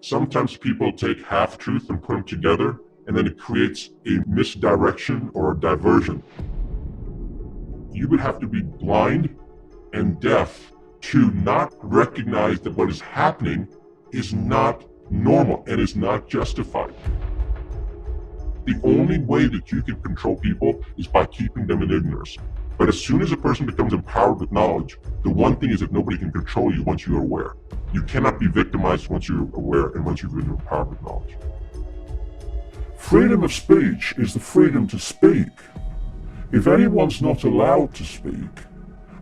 Sometimes people take half-truth and put them together, and then it creates a misdirection or a diversion. You would have to be blind and deaf to not recognize that what is happening is not normal and is not justified. The only way that you can control people is by keeping them in ignorance. But as soon as a person becomes empowered with knowledge, the one thing is that nobody can control you once you're aware. You cannot be victimized once you're aware and once you've been empowered with knowledge. Freedom of speech is the freedom to speak. If anyone's not allowed to speak,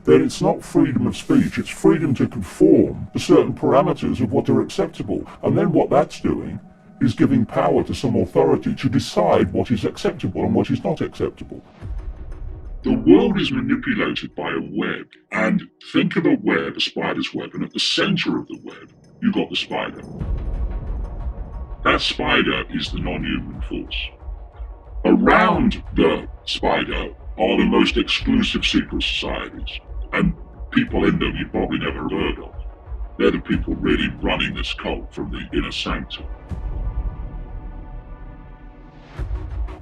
then it's not freedom of speech, it's freedom to conform to certain parameters of what are acceptable. And then what that's doing is giving power to some authority to decide what is acceptable and what is not acceptable. The world is manipulated by a web, and think of a web, a spider's web, and at the center of the web, you've got the spider. That spider is the non-human force. Around the spider are the most exclusive secret societies, and people in them you probably never heard of. They're the people really running this cult from the inner sanctum.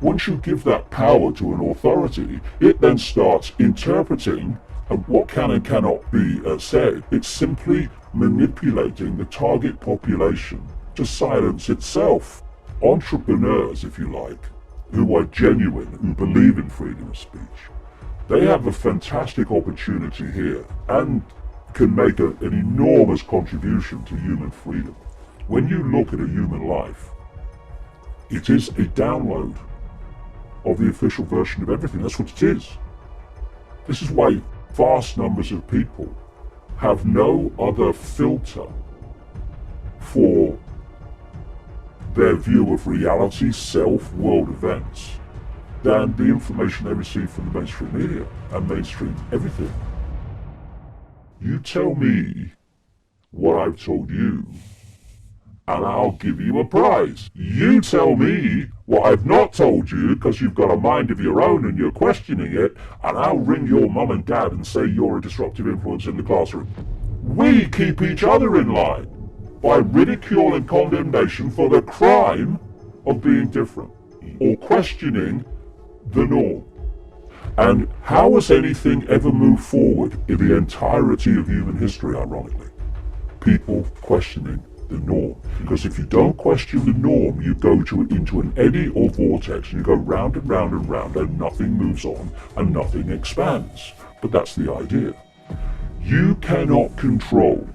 Once you give that power to an authority, it then starts interpreting what can and cannot be said. It's simply manipulating the target population to silence itself. Entrepreneurs, if you like, who are genuine, who believe in freedom of speech, they have a fantastic opportunity here and can make an enormous contribution to human freedom. When you look at a human life, it is a download of the official version of everything. That's what it is. This is why vast numbers of people have no other filter for their view of reality, self, world events, than the information they receive from the mainstream media and mainstream everything. You tell me what I've told you, and I'll give you a prize. You tell me what I've not told you because you've got a mind of your own and you're questioning it, and I'll ring your mum and dad and say you're a disruptive influence in the classroom. We keep each other in line by ridicule and condemnation for the crime of being different or questioning the norm. And how has anything ever moved forward in the entirety of human history, ironically? People questioning the norm. Because if you don't question the norm, you go into an eddy or vortex and you go round and round and round and nothing moves on and nothing expands. But that's the idea. You cannot control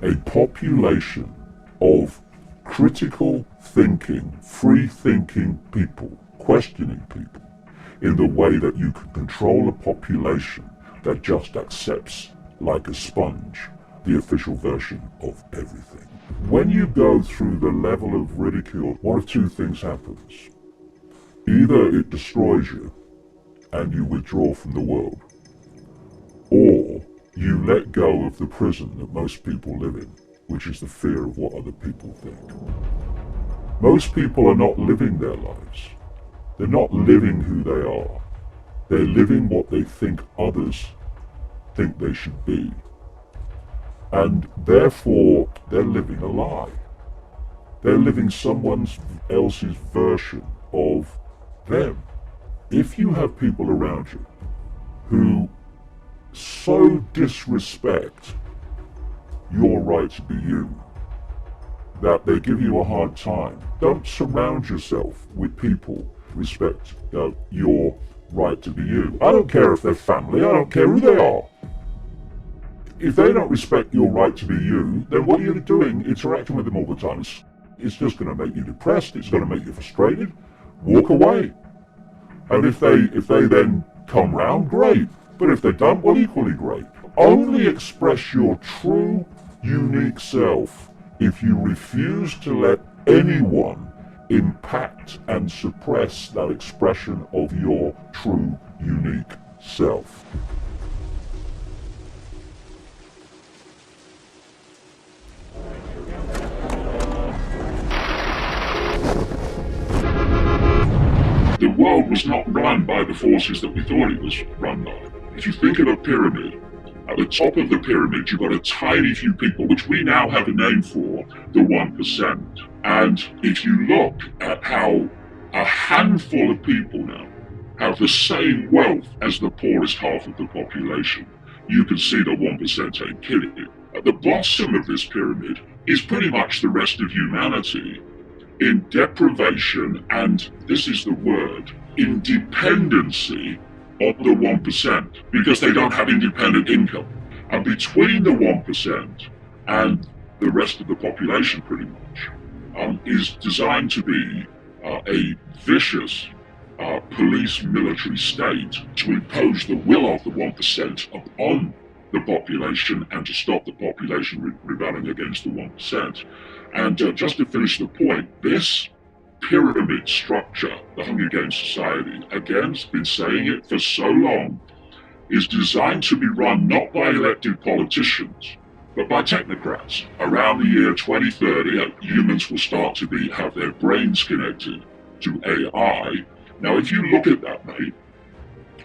a population of critical thinking, free-thinking people, questioning people, in the way that you can control a population that just accepts, like a sponge, the official version of everything. When you go through the level of ridicule, one of two things happens. Either it destroys you, and you withdraw from the world, or you let go of the prison that most people live in, which is the fear of what other people think. Most people are not living their lives. They're not living who they are. They're living what they think others think they should be. And therefore, they're living a lie. They're living someone else's version of them. If you have people around you who so disrespect your right to be you that they give you a hard time, don't surround yourself with people who respect your right to be you. I don't care if they're family, I don't care who they are. If they don't respect your right to be you, then what are you doing interacting with them all the time? It's just going to make you depressed, it's going to make you frustrated. Walk away. And if they then come round, great. But if they don't, well, equally great. Only express your true, unique self if you refuse to let anyone impact and suppress that expression of your true, unique self. The world was not run by the forces that we thought it was run by. If you think of a pyramid, At the top of the pyramid, you've got a tiny few people, which we now have a name for, the 1%. And if you look at how a handful of people now have the same wealth as the poorest half of the population, you can see the 1% ain't kidding you. At the bottom of this pyramid is pretty much the rest of humanity in deprivation, and this is the word, in dependency of the 1%, because they don't have independent income. And between the 1% and the rest of the population, pretty much, is designed to be a vicious police military state to impose the will of the 1% upon the population and to stop the population rebelling against the 1%. And just to finish the point, this pyramid structure, the Hunger Games Society, again, been saying it for so long, is designed to be run not by elected politicians, but by technocrats. Around the year 2030, humans will start to have their brains connected to AI. Now, if you look at that, mate,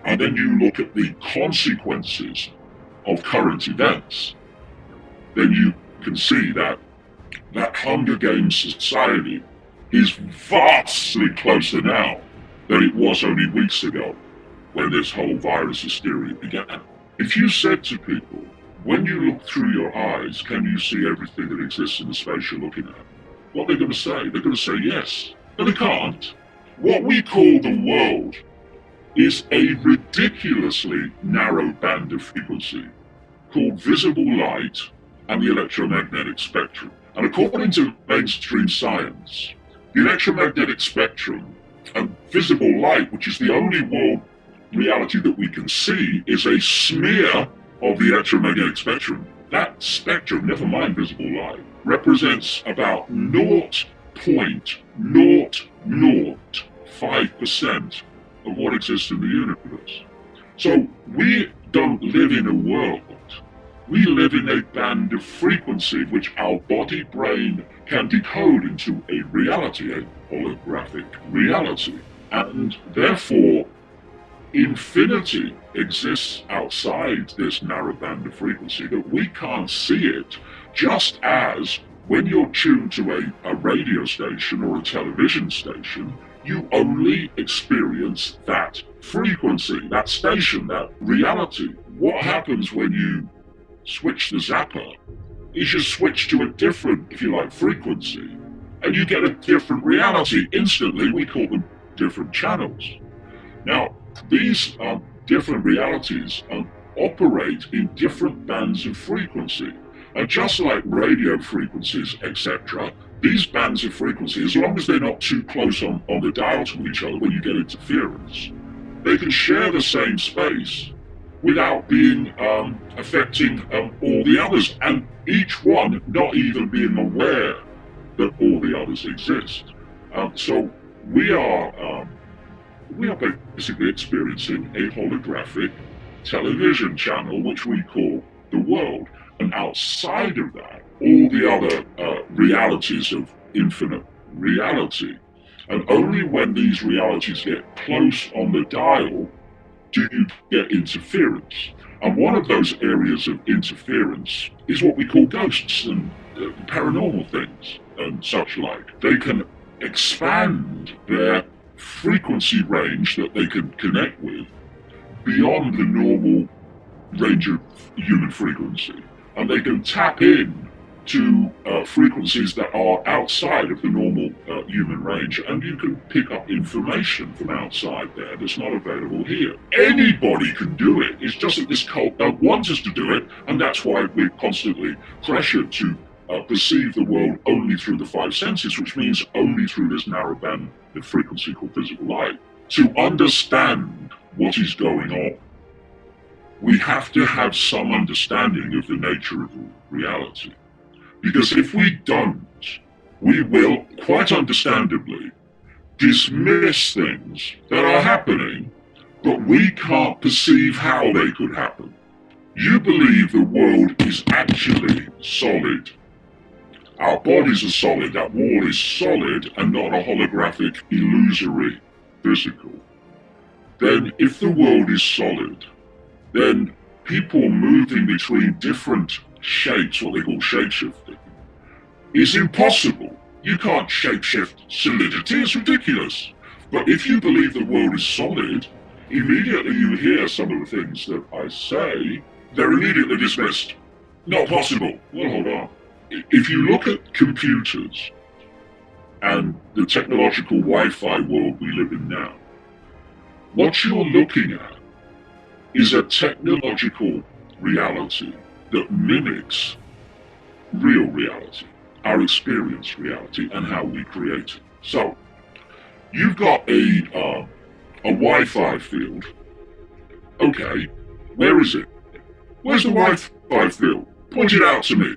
and then you look at the consequences of current events, then you can see that Hunger Games society is vastly closer now than it was only weeks ago when this whole virus hysteria began. If you said to people, when you look through your eyes, can you see everything that exists in the space you're looking at? What they're going to say? They're going to say yes. But they can't. What we call the world is a ridiculously narrow band of frequency called visible light and the electromagnetic spectrum. And according to mainstream science, the electromagnetic spectrum and visible light, which is the only world reality that we can see, is a smear of the electromagnetic spectrum. That spectrum, never mind visible light, represents about 0.005% of what exists in the universe. So we don't live in a world. We live in a band of frequency which our body brain can decode into a reality, a holographic reality. And therefore, infinity exists outside this narrow band of frequency, that we can't see it, just as when you're tuned to a radio station or a television station, you only experience that frequency, that station, that reality. What happens when you switch the zapper is you switch to a different, if you like, frequency, and you get a different reality instantly. We call them different channels. Now, these different realities operate in different bands of frequency. And just like radio frequencies, etc., these bands of frequency, as long as they're not too close on the dial to each other when you get interference, they can share the same space without being affecting all the others, and each one not even being aware that all the others exist. So we are basically experiencing a holographic television channel, which we call the world. And outside of that, all the other realities of infinite reality. And only when these realities get close on the dial do you get interference. And one of those areas of interference is what we call ghosts and paranormal things and such like. They can expand their frequency range that they can connect with beyond the normal range of human frequency. And they can tap in to frequencies that are outside of the normal human range, and you can pick up information from outside there that's not available here. Anybody can do it. It's just that this cult don't want us to do it, and that's why we're constantly pressured to perceive the world only through the five senses, which means only through this narrow band of frequency called visible light. To understand what is going on, we have to have some understanding of the nature of reality. Because if we don't, we will, quite understandably, dismiss things that are happening, but we can't perceive how they could happen. You believe the world is actually solid. Our bodies are solid, that wall is solid and not a holographic, illusory, physical. Then if the world is solid, then people moving between different shapes, what they call shapeshifting, is impossible. You can't shapeshift solidity, it's ridiculous. But if you believe the world is solid, immediately you hear some of the things that I say, they're immediately dismissed. Not possible. Well, hold on. If you look at computers and the technological Wi-Fi world we live in now, what you're looking at is a technological reality that mimics real reality, our experienced reality, and how we create it. So, you've got a Wi-Fi field. Okay, where is it? Where's the Wi-Fi field? Point it out to me.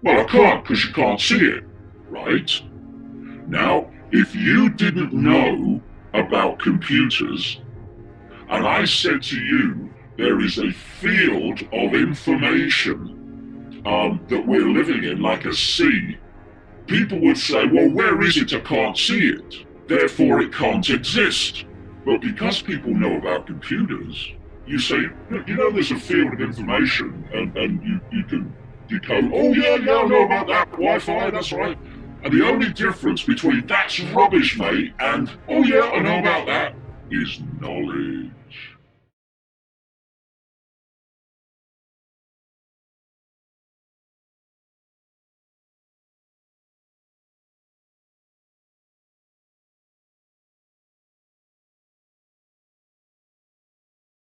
Well, I can't, because you can't see it, right? Now, if you didn't know about computers, and I said to you, there is a field of information that we're living in, like a sea, people would say, well, where is it? I can't see it. Therefore, it can't exist. But because people know about computers, you say, you know, there's a field of information, and you can decode, oh yeah, I know about that Wi-Fi, that's right. And the only difference between that's rubbish, mate, and, oh yeah, I know about that, is knowledge.